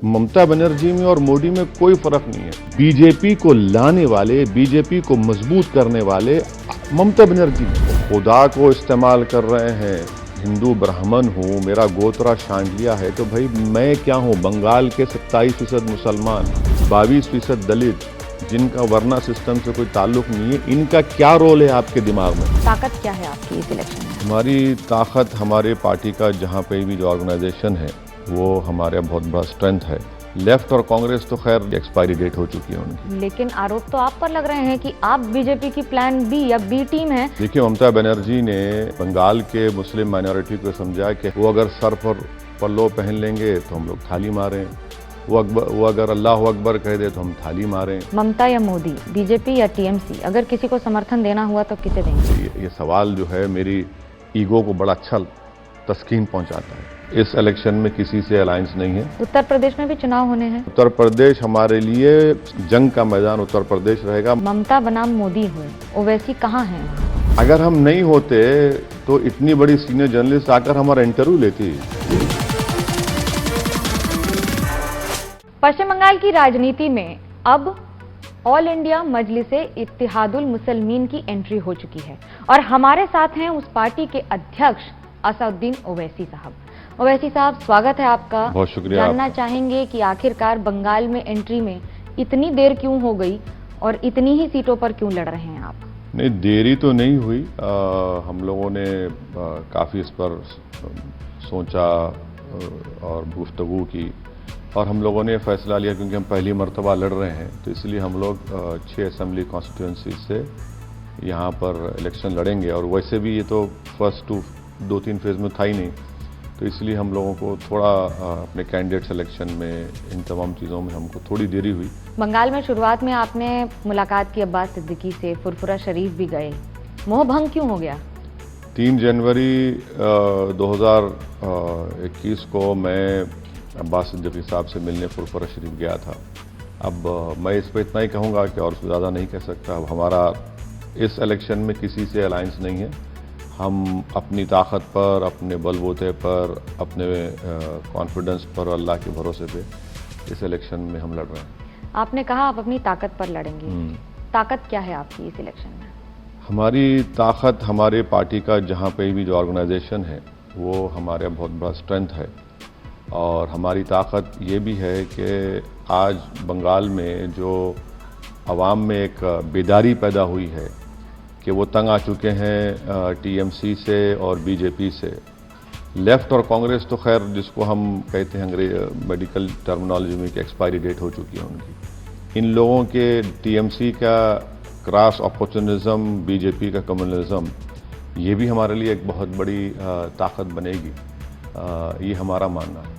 ममता बनर्जी में और मोदी में कोई फर्क नहीं है। बीजेपी को लाने वाले, बीजेपी को मजबूत करने वाले ममता बनर्जी खुदा को इस्तेमाल कर रहे हैं। हिंदू ब्राह्मण हूँ, मेरा गोत्रा शांडिलिया है, तो भाई मैं क्या हूँ? बंगाल के 27% मुसलमान, 22% दलित, जिनका वर्ना सिस्टम से कोई ताल्लुक नहीं है, इनका क्या रोल है आपके दिमाग में? ताकत क्या है आपकी इस इलेक्शन में? हमारी ताकत, हमारे पार्टी का जहाँ पे भी जो ऑर्गेनाइजेशन है वो हमारा बहुत बड़ा स्ट्रेंथ है। लेफ्ट और कांग्रेस तो खैर एक्सपायरी डेट हो चुकी है उनकी। लेकिन आरोप तो आप पर लग रहे हैं कि आप बीजेपी की प्लान बी या बी टीम है। देखिए, ममता बनर्जी ने बंगाल के मुस्लिम माइनॉरिटी को समझा कि वो अगर सर पर पल्लो पहन लेंगे तो हम लोग थाली मारें, वो अगर अल्लाह अकबर कह दे तो हम थाली मारें। ममता या मोदी, बीजेपी या टीएमसी, अगर किसी को समर्थन देना हुआ तो किसे देंगे? ये सवाल जो है मेरी ईगो को बड़ा अच्छा तस्कीन पहुंचाता है। इस इलेक्शन में किसी से अलायंस नहीं है। उत्तर प्रदेश में भी चुनाव होने हैं। उत्तर प्रदेश हमारे लिए जंग का मैदान उत्तर प्रदेश रहेगा। ममता बनाम मोदी हुए, ओवैसी कहाँ है? अगर हम नहीं होते तो इतनी बड़ी सीनियर जर्नलिस्ट आकर हमारा इंटरव्यू लेती। पश्चिम बंगाल की राजनीति में अब ऑल इंडिया मजलिसे इत्तेहादुल मुसलमीन की एंट्री हो चुकी है और हमारे साथ हैं उस पार्टी के अध्यक्ष असदुद्दीन ओवैसी साहब। ओवैसी साहब, स्वागत है आपका। बहुत शुक्रिया। जानना चाहेंगे कि आखिरकार बंगाल में एंट्री में इतनी देर क्यों हो गई और इतनी ही सीटों पर क्यों लड़ रहे हैं आप? नहीं, देरी तो नहीं हुई। हम लोगों ने काफ़ी इस पर सोचा और गुफ्तगू की और हम लोगों ने फैसला लिया, क्योंकि हम पहली मर्तबा लड़ रहे हैं तो इसलिए हम लोग 6 असेंबली कॉन्स्टिट्यूंसी से यहाँ पर इलेक्शन लड़ेंगे। और वैसे भी ये तो फर्स्ट 2-3 फेज़ में था ही नहीं, तो इसलिए हम लोगों को थोड़ा अपने कैंडिडेट सिलेक्शन में, इन तमाम चीज़ों में हमको थोड़ी देरी हुई। बंगाल में शुरुआत में आपने मुलाकात की अब्बास सिद्दीकी से, फुरफुरा शरीफ भी गए, मोह भंग क्यों हो गया? 3 जनवरी 2021 को मैं अब्बास सिद्दीकी साहब से मिलने फुरफुरा शरीफ गया था। अब मैं इस पर इतना ही कहूँगा कि और ज़्यादा नहीं कह सकता। अब हमारा इस इलेक्शन में किसी से अलायंस नहीं है। हम अपनी ताकत पर, अपने बलबूते पर, अपने कॉन्फिडेंस पर, अल्लाह के भरोसे पे इस इलेक्शन में हम लड़ रहे हैं। आपने कहा आप अपनी ताकत पर लड़ेंगे। ताकत क्या है आपकी इस इलेक्शन में? हमारी ताकत, हमारे पार्टी का जहाँ पे भी जो ऑर्गेनाइजेशन है वो हमारा बहुत बड़ा स्ट्रेंथ है। और हमारी ताकत ये भी है कि आज बंगाल में जो आवाम में एक बेदारी पैदा हुई है कि वो तंग आ चुके हैं टीएमसी से और बीजेपी से। लेफ्ट और कांग्रेस तो खैर, जिसको हम कहते हैं अंग्रेजी मेडिकल टर्मिनोलॉजी में, कि एक्सपायरी डेट हो चुकी है उनकी। इन लोगों के टीएमसी का क्रॉस अपॉर्चुनिज्म, बीजेपी का कम्युनलिज्म, ये भी हमारे लिए एक बहुत बड़ी ताकत बनेगी। ये हमारा मानना है।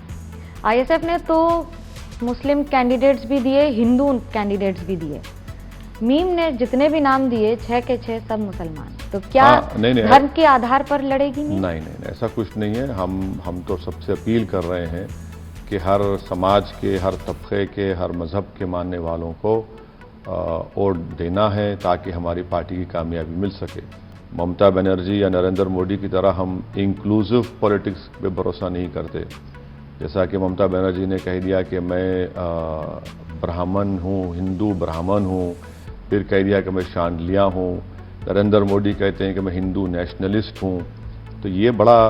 आईएसएफ ने तो मुस्लिम कैंडिडेट्स भी दिए, हिंदू कैंडिडेट्स भी दिए। मीम ने जितने भी नाम दिए 6 के 6 सब मुसलमान। तो क्या धर्म के आधार पर लड़ेगी? नहीं, ऐसा कुछ नहीं है। हम तो सबसे अपील कर रहे हैं कि हर समाज के, हर तबके के, हर मजहब के मानने वालों को वोट देना है ताकि हमारी पार्टी की कामयाबी मिल सके। ममता बनर्जी या नरेंद्र मोदी की तरह हम इंक्लूसिव पॉलिटिक्स पे भरोसा नहीं करते। जैसा कि ममता बनर्जी ने कह दिया कि मैं ब्राह्मण हूँ, हिंदू ब्राह्मण हूँ, फिर कह दिया कि मैं शांडिलिया हूँ। नरेंद्र मोदी कहते हैं कि मैं हिंदू नेशनलिस्ट हूँ। तो ये बड़ा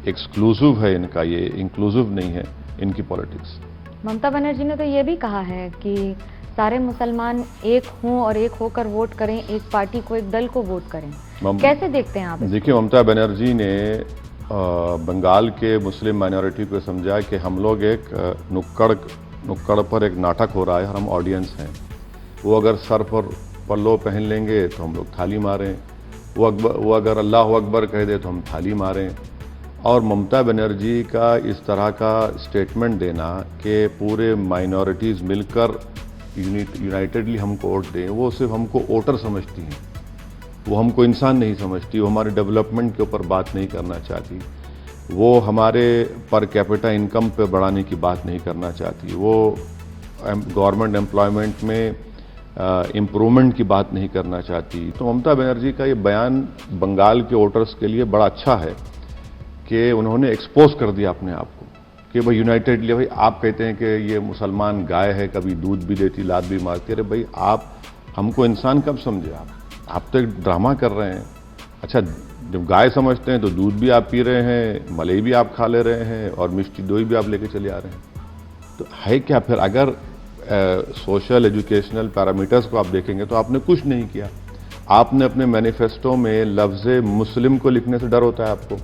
एक्सक्लूसिव है इनका, ये इंक्लूसिव नहीं है इनकी पॉलिटिक्स। ममता बनर्जी ने तो ये भी कहा है कि सारे मुसलमान एक हों और एक होकर वोट करें, एक पार्टी को, एक दल को वोट करें। कैसे देखते हैं आप? देखिए, ममता बनर्जी ने बंगाल के मुस्लिम माइनॉरिटी को समझा कि हम लोग एक नुक्कड़ पर एक नाटक हो रहा है और हम ऑडियंस हैं। वो अगर सर पर पल्लो पहन लेंगे तो हम लोग थाली मारें, वो अगर अल्लाह अकबर कह दे तो हम थाली मारें। और ममता बनर्जी का इस तरह का स्टेटमेंट देना कि पूरे माइनॉरिटीज़ मिलकर यूनाइटेडली हमको वोट दें, वो सिर्फ हमको वोटर समझती हैं, वो हमको इंसान नहीं समझती। वो हमारे डेवलपमेंट के ऊपर बात नहीं करना चाहती, वो हमारे पर कैपिटा इनकम पे बढ़ाने की बात नहीं करना चाहती, वो गवर्नमेंट एम्प्लॉयमेंट में इम्प्रूवमेंट की बात नहीं करना चाहती। तो ममता बनर्जी का ये बयान बंगाल के वोटर्स के लिए बड़ा अच्छा है कि उन्होंने एक्सपोज कर दिया अपने आप को कि भाई यूनाइटेड लिया, भाई आप कहते हैं कि ये मुसलमान गाय है, कभी दूध भी देती लात भी मारती। अरे भाई आप हमको इंसान कब समझे? आप तो एक ड्रामा कर रहे हैं। अच्छा, जब गाय समझते हैं तो दूध भी आप पी रहे हैं, मलाई भी आप खा ले रहे हैं और मिष्टी दोई भी आप लेके चले आ रहे हैं। तो है क्या फिर? अगर सोशल एजुकेशनल पैरामीटर्स को आप देखेंगे तो आपने कुछ नहीं किया। आपने अपने मैनिफेस्टो में लफ्ज़ मुस्लिम को लिखने से डर होता है आपको।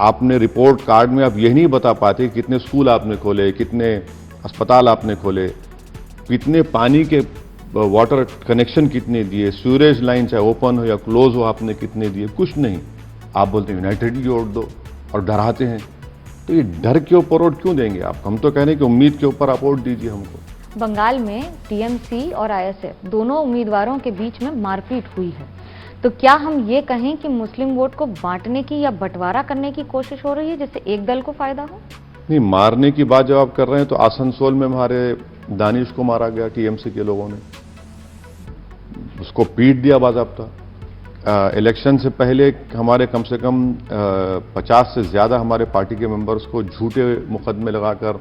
आपने रिपोर्ट कार्ड में आप यही नहीं बता पाते कि कितने स्कूल आपने खोले, कितने अस्पताल आपने खोले, कितने पानी के वाटर कनेक्शन कितने दिए, सीवरेज लाइन चाहे ओपन हो या क्लोज हो आपने कितने दिए, कुछ नहीं। आप बोलते हैं यूनाइटेडली वोट दो और डराते हैं। तो ये डर के ऊपर वोट क्यों देंगे आप? हम तो कह रहे हैं कि उम्मीद के ऊपर आप वोट दीजिए हमको। बंगाल में टीएमसी और आईएसएफ दोनों उम्मीदवारों के बीच में मारपीट हुई है, तो क्या हम ये कहें कि मुस्लिम वोट को बांटने की या बंटवारा करने की कोशिश हो रही है जिससे एक दल को फायदा हो? नहीं, मारने की बात जब आप कर रहे हैं तो आसनसोल में हमारे दानिश को मारा गया टीएमसी के लोगों ने, उसको पीट दिया बाज़ाब्ता। इलेक्शन से पहले हमारे कम से कम 50 से ज़्यादा हमारे पार्टी के मेंबर्स को झूठे मुकदमे लगाकर,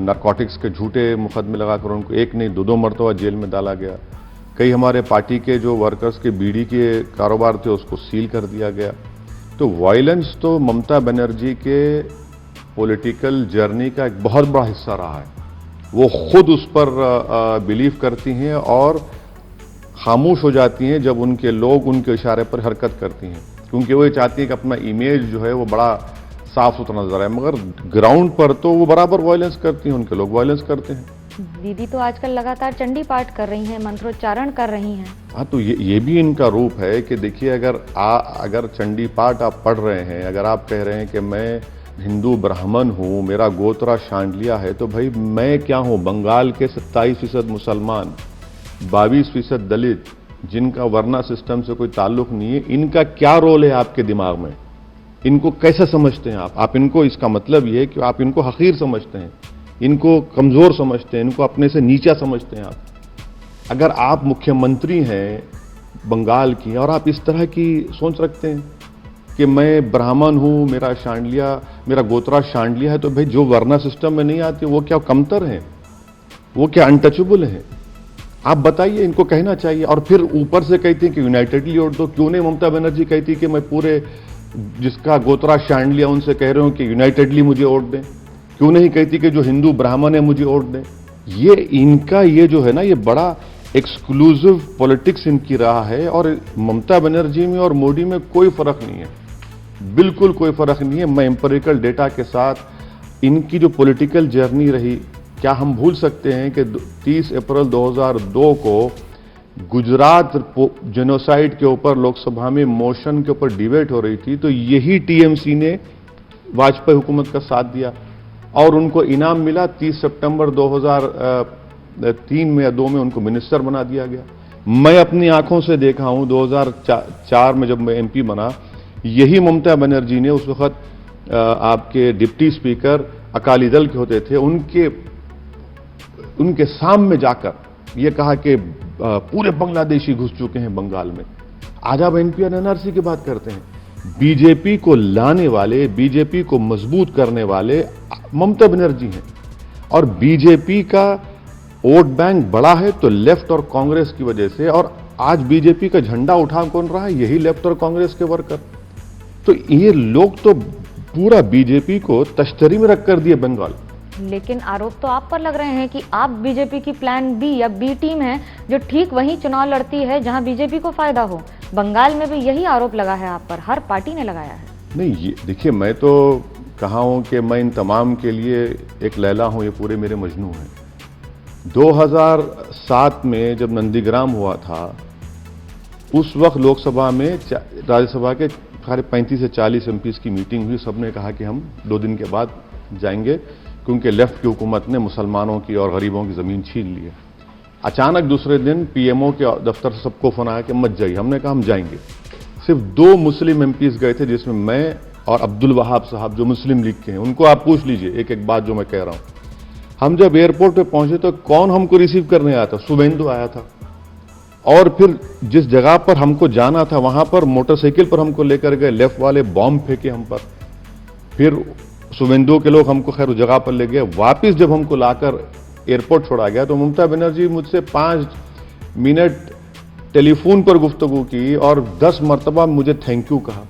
नारकोटिक्स के झूठे मुकदमे लगाकर उनको एक नहीं दो मरतबा जेल में डाला गया। कई हमारे पार्टी के जो वर्कर्स के बीड़ी के कारोबार थे उसको सील कर दिया गया। तो वायलेंस तो ममता बनर्जी के पॉलिटिकल जर्नी का एक बहुत बड़ा हिस्सा रहा है। वो खुद उस पर बिलीव करती हैं और खामोश हो जाती हैं जब उनके लोग उनके इशारे पर हरकत करती हैं, क्योंकि वो ये चाहती हैं कि अपना इमेज जो है वो बड़ा साफ सुथरा नजर आए। मगर ग्राउंड पर तो वो बराबर वायलेंस करती हैं, उनके लोग वायलेंस करते हैं। दीदी तो आजकल लगातार चंडी पाठ कर रही हैं, मंत्रोच्चारण कर रही हैं। हाँ, तो ये भी इनका रूप है कि देखिए, अगर चंडी पाठ आप पढ़ रहे हैं, अगर आप कह रहे हैं कि मैं हिंदू ब्राह्मण हूँ, मेरा गोत्रा शांडिलिया है, तो भाई मैं क्या हूँ? बंगाल के 27% मुसलमान, 22% दलित, जिनका वर्ना सिस्टम से कोई ताल्लुक नहीं है, इनका क्या रोल है आपके दिमाग में? इनको कैसे समझते हैं आप इनको? इसका मतलब ये है कि आप इनको हकीर समझते हैं, इनको कमजोर समझते हैं, इनको अपने से नीचा समझते हैं आप। अगर आप मुख्यमंत्री हैं बंगाल की और आप इस तरह की सोच रखते हैं कि मैं ब्राह्मण हूं, मेरा गोत्रा शांडिलिया है, तो भाई जो वर्ना सिस्टम में नहीं आते वो क्या कमतर हैं? वो क्या अनटचेबल हैं? आप बताइए, इनको कहना चाहिए। और फिर ऊपर से कहती हैं कि यूनाइटेडली वोट दो। क्यों नहीं ममता बनर्जी कहती कि मैं पूरे जिसका गोत्रा शांडिलिया उनसे कह रहा हूं कि यूनाइटेडली मुझे वोट दें? क्यों नहीं कहती कि जो हिंदू ब्राह्मण है मुझे वोट दें? ये इनका ये जो है ना, ये बड़ा एक्सक्लूसिव पॉलिटिक्स इनकी रहा है। और ममता बनर्जी में और मोदी में कोई फर्क नहीं है, बिल्कुल कोई फर्क नहीं है। मैं एम्पिरिकल डेटा के साथ इनकी जो पॉलिटिकल जर्नी रही, क्या हम भूल सकते हैं कि 30 अप्रैल 2002 को गुजरात जेनोसाइड के ऊपर लोकसभा में मोशन के ऊपर डिबेट हो रही थी, तो यही टीएमसी ने वाजपेयी हुकूमत का साथ दिया और उनको इनाम मिला। 30 सितंबर 2003 में या 2 में उनको मिनिस्टर बना दिया गया। मैं अपनी आंखों से देखा हूं, 2004 में जब मैं एमपी बना, यही ममता बनर्जी ने उस वक्त आपके डिप्टी स्पीकर अकाली दल के होते थे, उनके सामने जाकर ये कहा कि पूरे बांग्लादेशी घुस चुके हैं बंगाल में। आज आप एनपीआर एनआरसी की बात करते हैं। बीजेपी को लाने वाले, बीजेपी को मजबूत करने वाले ममता बनर्जी हैं। और बीजेपी का वोट बैंक बड़ा है तो लेफ्ट और कांग्रेस की वजह से। और आज बीजेपी का झंडा उठा कौन रहा है? यही लेफ्ट और कांग्रेस के वर्कर। तो ये लोग तो पूरा बीजेपी को तश्तरी में रख कर दिए बंगाल। लेकिन आरोप तो आप पर लग रहे हैं कि आप बीजेपी की प्लान बी या बी टीम है, जो ठीक वहीं चुनाव लड़ती है जहां बीजेपी को फायदा हो। बंगाल में भी यही आरोप लगा है आप पर, हर पार्टी ने लगाया है। नहीं, ये देखिए, मैं तो कहा हूं कि मैं इन तमाम के लिए एक लैला हूं, ये पूरे मेरे मजनू हैं। 2007 में जब नंदीग्राम हुआ था, उस वक्त लोकसभा में राज्यसभा के 35 से 40 एमपीज की मीटिंग हुई। सबने कहा कि हम 2 दिन के बाद जाएंगे, क्योंकि लेफ्ट की हुकूमत ने मुसलमानों की और गरीबों की ज़मीन छीन ली है। अचानक दूसरे दिन पीएमओ के दफ्तर से सबको फोन आया कि मत जाइए। हमने कहा हम जाएंगे। सिर्फ 2 मुस्लिम एमपीज गए थे, जिसमें मैं और अब्दुल वहाब साहब जो मुस्लिम लीग के हैं। उनको आप पूछ लीजिए एक एक बात जो मैं कह रहा हूं। हम जब एयरपोर्ट पे पहुंचे तो कौन हमको रिसीव करने आया था? शुभेंदु आया था। और फिर जिस जगह पर हमको जाना था वहां पर मोटरसाइकिल पर हमको लेकर गए, लेफ्ट वाले बॉम्ब फेंके हम पर। फिर शुभेंदु के लोग हमको खैर उस जगह पर ले गए, वापिस जब हमको लाकर एयरपोर्ट छोड़ा गया तो ममता बनर्जी मुझसे 5 मिनट टेलीफोन पर गुफ्तगू की और 10 मरतबा मुझे थैंक यू कहा।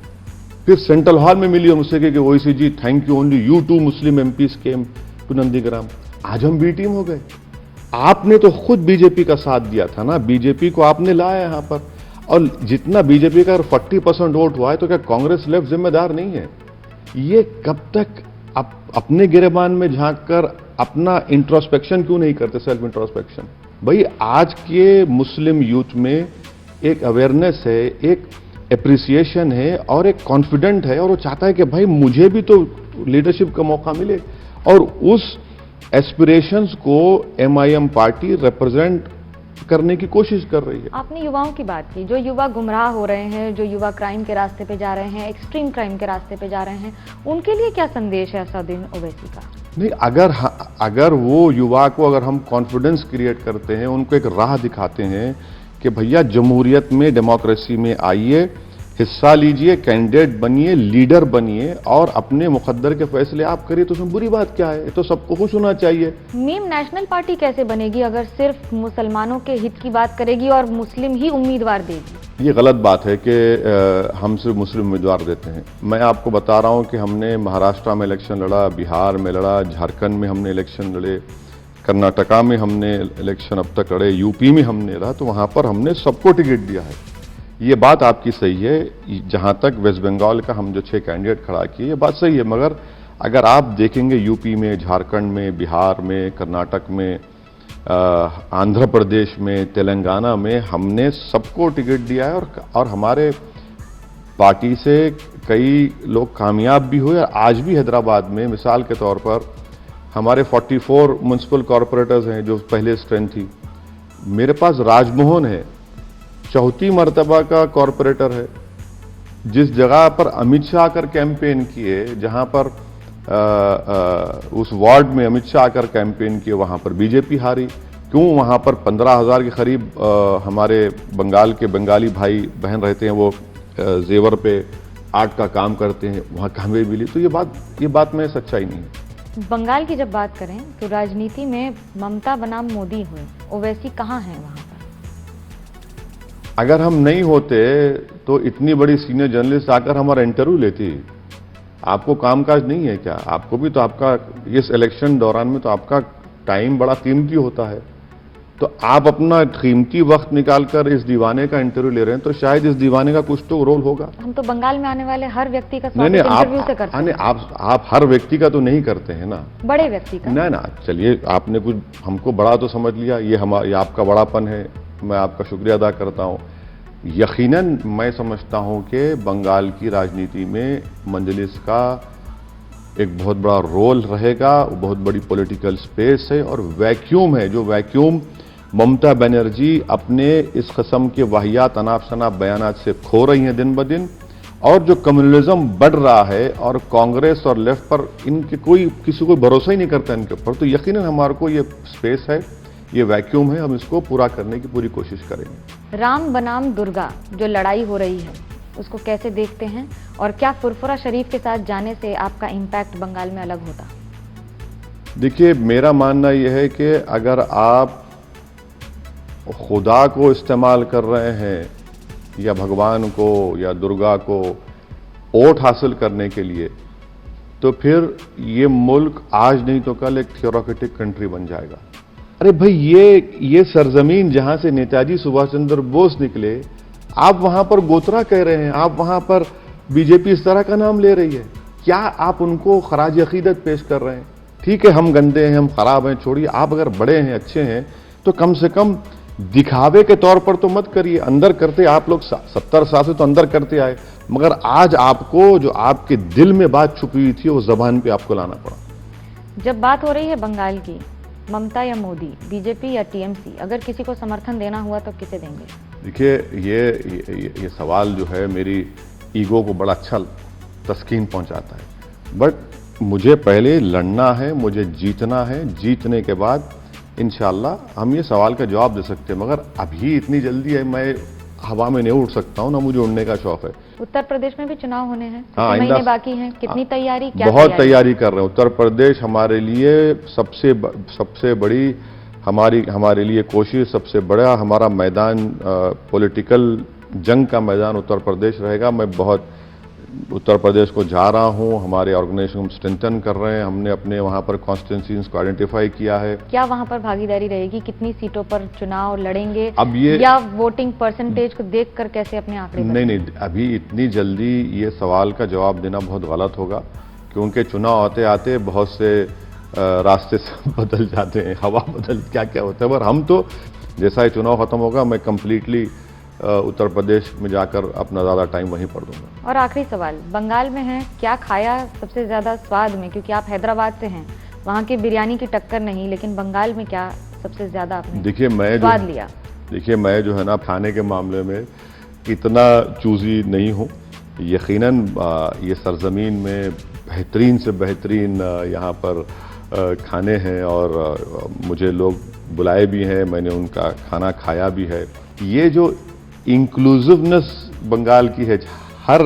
फिर सेंट्रल हॉल में मिली और मुझसे कही कि Owaisi ji thank you, only you 2 Muslim MPs came to Nandigram. आज हम बी टीम हो गए। आपने तो खुद बीजेपी का साथ दिया था ना, बीजेपी को आपने लाया यहां पर, और जितना बीजेपी का 40% वोट हुआ है तो क्या कांग्रेस लेफ्ट जिम्मेदार नहीं है? ये कब तक अपने गिरेबान में झांक कर अपना इंट्रोस्पेक्शन क्यों नहीं करते, सेल्फ इंट्रोस्पेक्शन? भाई आज के मुस्लिम यूथ में एक अवेयरनेस है, एक एप्रिसिएशन है और एक कॉन्फिडेंट है, और वो चाहता है कि भाई मुझे भी तो लीडरशिप का मौका मिले, और उस एस्पिरेशंस को एमआईएम पार्टी रिप्रेजेंट करने की कोशिश कर रही है। आपने युवाओं की बात की, जो युवा गुमराह हो रहे हैं, जो युवा क्राइम के रास्ते पे जा रहे हैं, एक्सट्रीम क्राइम के रास्ते पे जा रहे हैं, उनके लिए क्या संदेश है असदुद्दीन ओवैसी का? नहीं, अगर वो युवा को अगर हम कॉन्फिडेंस क्रिएट करते हैं, उनको एक राह दिखाते हैं कि भैया जमहूरियत में, डेमोक्रेसी में आइए, हिस्सा लीजिए, कैंडिडेट बनिए, लीडर बनिए और अपने मुकद्दर के फैसले आप करिए, तो उसमें बुरी बात क्या है? तो सबको खुश होना चाहिए। मीम नेशनल पार्टी कैसे बनेगी अगर सिर्फ मुसलमानों के हित की बात करेगी और मुस्लिम ही उम्मीदवार देगी? ये गलत बात है कि हम सिर्फ मुस्लिम उम्मीदवार देते हैं। मैं आपको बता रहा हूं कि हमने महाराष्ट्र में इलेक्शन लड़ा, बिहार में लड़ा, झारखंड में हमने इलेक्शन लड़े, कर्नाटका में हमने इलेक्शन अब तक लड़े, यूपी में हमने लड़ा, तो वहां पर हमने सबको टिकट दिया है। ये बात आपकी सही है। जहां तक वेस्ट बंगाल का हम जो 6 कैंडिडेट खड़ा किए, ये बात सही है, मगर अगर आप देखेंगे यूपी में, झारखंड में, बिहार में, कर्नाटक में, आंध्र प्रदेश में, तेलंगाना में हमने सबको टिकट दिया है, और हमारे पार्टी से कई लोग कामयाब भी हुए। आज भी हैदराबाद में मिसाल के तौर पर हमारे 44 म्युनिसिपल कॉरपोरेटर्स हैं जो पहले स्ट्रेंथ थी। मेरे पास राजमोहन है, 4थी मर्तबा का कॉरपोरेटर है। जिस जगह पर अमित शाह आकर कैंपेन किए, जहां पर उस वार्ड में अमित शाह आकर कैंपेन किए, वहां पर बीजेपी हारी। क्यों? वहां पर 15,000 के करीब हमारे बंगाल के बंगाली भाई बहन रहते हैं, वो जेवर पे आर्ट का काम करते हैं, वहां कामयाबी मिली। तो ये बात में सच्चाई नहीं है। बंगाल की जब बात करें तो राजनीति में ममता बनाम मोदी हुए, ओवैसी कहाँ है वहां पर? अगर हम नहीं होते तो इतनी बड़ी सीनियर जर्नलिस्ट आकर हमारा इंटरव्यू लेती। आपको कामकाज नहीं है क्या? आपको भी तो आपका इस इलेक्शन दौरान में तो आपका टाइम बड़ा कीमती होता है, तो आप अपना कीमती वक्त निकालकर इस दीवाने का इंटरव्यू ले रहे हैं, तो शायद इस दीवाने का कुछ तो रोल होगा। हम तो बंगाल में आने वाले हर व्यक्ति का नहीं, इंटरव्यू से करते हैं। आप हर व्यक्ति का तो नहीं करते हैं ना, बड़े व्यक्ति का। ना चलिए, आपने कुछ हमको बड़ा तो समझ लिया, ये आपका बड़ापन है, मैं आपका शुक्रिया अदा करता हूं। यकीनन मैं समझता हूं कि बंगाल की राजनीति में मजलिस का एक बहुत बड़ा रोल रहेगा, बहुत बड़ी पॉलिटिकल स्पेस है और वैक्यूम है, जो वैक्यूम ममता बनर्जी अपने इस किस्म के वाहियात अनाप शनाप बयानात से खो रही हैं दिन ब दिन, और जो कम्युनलिज्म बढ़ रहा है और कांग्रेस और लेफ्ट पर इनके किसी को भरोसा ही नहीं करता इनके ऊपर, तो यकीनन हमारे को ये स्पेस है, ये वैक्यूम है, हम इसको पूरा करने की पूरी कोशिश करेंगे। राम बनाम दुर्गा जो लड़ाई हो रही है, उसको कैसे देखते हैं, और क्या फुरफुरा शरीफ के साथ जाने से आपका इम्पैक्ट बंगाल में अलग होता? देखिए, मेरा मानना यह है कि अगर आप खुदा को इस्तेमाल कर रहे हैं या भगवान को या दुर्गा को वोट हासिल करने के लिए, तो फिर ये मुल्क आज नहीं तो कल एक थियोरेटिक कंट्री बन जाएगा। अरे भाई, ये सरजमीन जहां से नेताजी सुभाष चंद्र बोस निकले, आप वहां पर गोत्रा कह रहे हैं, आप वहां पर बीजेपी इस तरह का नाम ले रही है। क्या आप उनको खराज अकीदत पेश कर रहे हैं? ठीक है, हम गंदे हैं, हम खराब हैं, छोड़िए। आप अगर बड़े हैं, अच्छे हैं, तो कम से कम दिखावे के तौर पर तो मत करिए। अंदर करते आप लोग 70 साल से तो अंदर करते आए, मगर आज आपको जो आपके दिल में बात छुपी हुई थी वो जबान पे आपको लाना पड़ा। जब बात हो रही है बंगाल की, ममता या मोदी, बीजेपी या टीएमसी, अगर किसी को समर्थन देना हुआ तो किसे देंगे? देखिए, ये सवाल जो है मेरी ईगो को बड़ा अच्छा तस्कीन पहुंचाता है, बट मुझे पहले लड़ना है, मुझे जीतना है। जीतने के बाद इंशाल्लाह हम ये सवाल का जवाब दे सकते हैं, मगर अभी इतनी जल्दी है, मैं हवा में नहीं उड़ सकता हूँ, ना मुझे उड़ने का शौक है। उत्तर प्रदेश में भी चुनाव होने हैं, हाँ, महीने आइंदा- बाकी हैं, कितनी तैयारी, क्या बहुत तैयारी कर रहे हैं। उत्तर प्रदेश हमारे लिए सबसे बड़ी हमारे लिए कोशिश, सबसे बड़ा हमारा मैदान, पॉलिटिकल जंग का मैदान उत्तर प्रदेश रहेगा। मैं बहुत उत्तर प्रदेश को जा रहा हूं, हमारे ऑर्गेनाइजेशन को स्ट्रेंथन कर रहे हैं। हमने अपने वहां पर कॉन्स्टिट्यूंसीज को आइडेंटिफाई किया है। क्या वहां पर भागीदारी रहेगी, कितनी सीटों पर चुनाव लड़ेंगे, अब ये या वोटिंग परसेंटेज को देखकर कैसे अपने आंकड़े नहीं, अभी इतनी जल्दी ये सवाल का जवाब देना बहुत गलत होगा, क्योंकि चुनाव आते आते बहुत से रास्ते से बदल जाते हैं, हवा बदल क्या क्या होता है। पर हम तो जैसा ही चुनाव खत्म होगा, मैं कंप्लीटली उत्तर प्रदेश में जाकर अपना ज़्यादा टाइम वहीं पर दूंगा। और आखिरी सवाल, बंगाल में है, क्या खाया सबसे ज्यादा स्वाद में, क्योंकि आप हैदराबाद से हैं, वहाँ की बिरयानी की टक्कर नहीं, लेकिन बंगाल में क्या सबसे ज्यादा आपने स्वाद लिया? देखिए, मैं जो है ना, खाने के मामले में इतना चूजी नहीं हूँ। यकीनन ये सरजमीन में बेहतरीन से बेहतरीन यहाँ पर खाने हैं, और मुझे लोग बुलाए भी हैं, मैंने उनका खाना खाया भी है। ये जो इंक्लूसिवनेस बंगाल की है, हर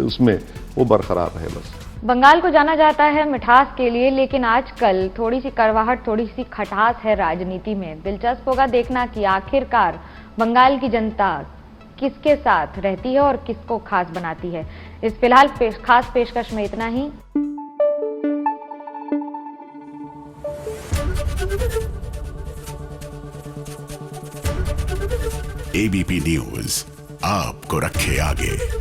उसमें वो बरकरार रहे बस। बंगाल को जाना जाता है मिठास के लिए, लेकिन आजकल थोड़ी सी कड़वाहट, थोड़ी सी खटास है राजनीति में। दिलचस्प होगा देखना कि आखिरकार बंगाल की जनता किसके साथ रहती है और किसको खास बनाती है। इस फिलहाल खास पेशकश में इतना ही। एबीपी न्यूज आपको रखे आगे।